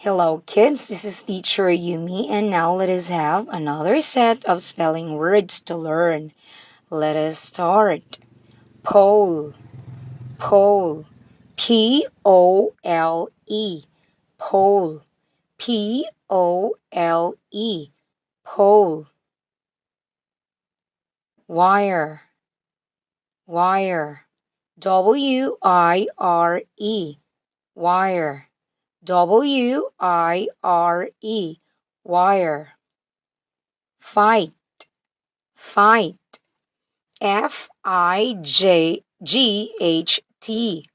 Hello kids, this is teacher Yumi and now let us have another set of spelling words to learn. Let us start. Pole, pole, P-O-L-E, pole, P-O-L-E, pole. Wire, wire, W-I-R-E, wire. W-I-R-E, wire. Fight, fight. F-I-G-H-T,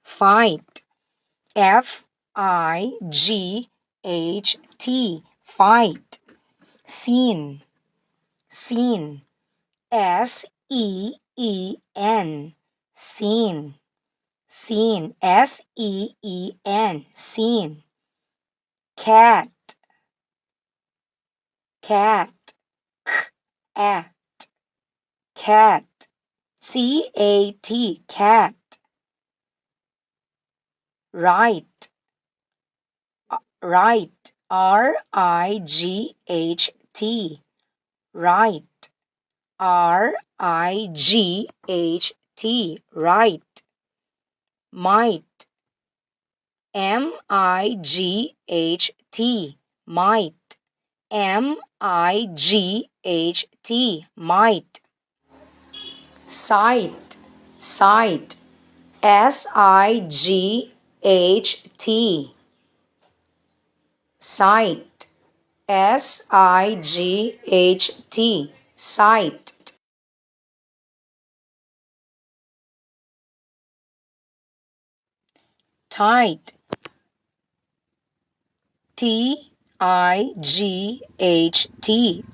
fight. F-I-G-H-T, fight. Scene, scene. S-E-E-N, scene, scene. S-E-E-N, scene. Cat, cat. K-A-T, cat. C-A-T, cat. Right, right. R-I-G-H-T, right. R-I-G-H-T, right. Might, M-I-G-H-T, might. M-I-G-H-T, might. Sight, sight. S-I-G-H-T, sight. S-I-G-H-T, sight. Tight, T-I-G-H-T,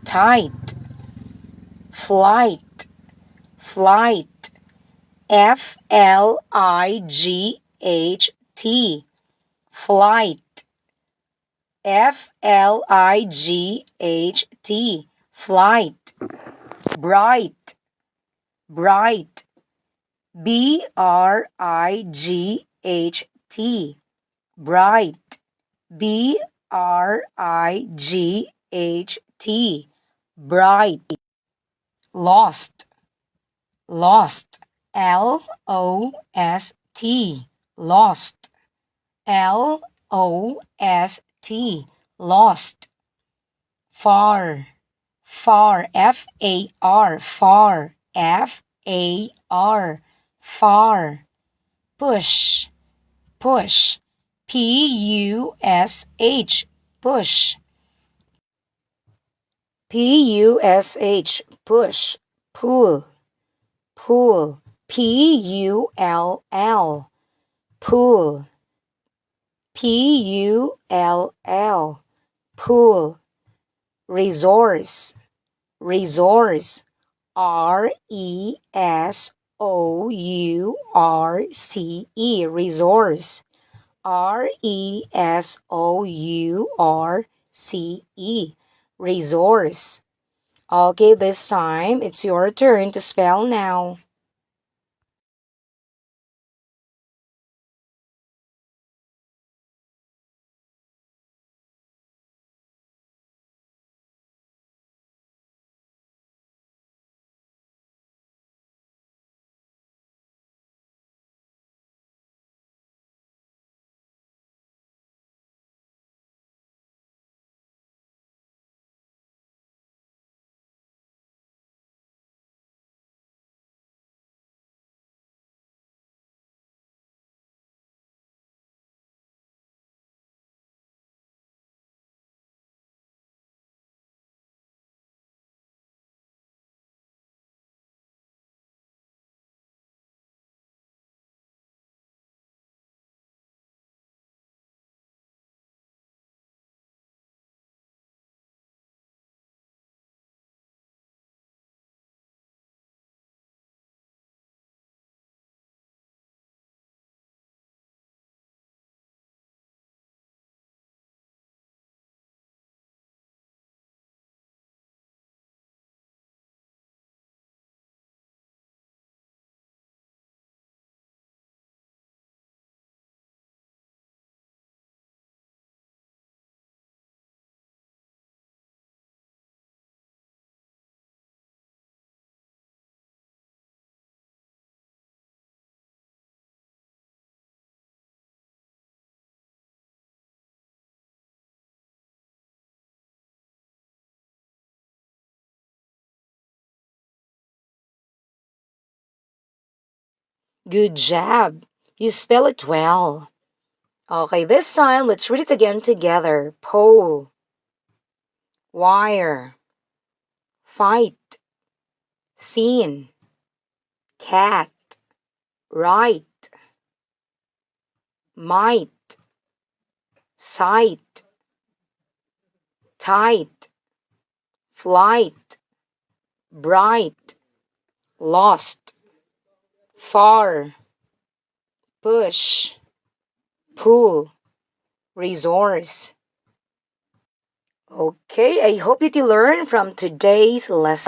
tight. Flight, flight. F-L-I-G-H-T, flight. F-L-I-G-H-T, flight. Bright, bright. B-R-I-G-H-T, bright. B-R-I-G-H-T, bright. Lost, lost. L-O-S-T, lost. L-O-S-T, lost. Far, far. F-A-R, far. F-A-R, far. Push, push. P-U-S-H, push. P-U-S-H, push. Pull, pull. P-U-L-L, pull. P-U-L-L, pull. Resource, resource. R-E-S-O-U-R-C-E, resource. R-E-S-O-U-R-C-E, resource. Okay, this time it's your turn to spell now. Good job. You spell it well. Okay, this time let's read it again together. Pole, wire, fight, scene, cat, right, might, sight, tight, flight, bright, lost, far, push, pull, resource. Okay, I hope you can learn from today's lesson.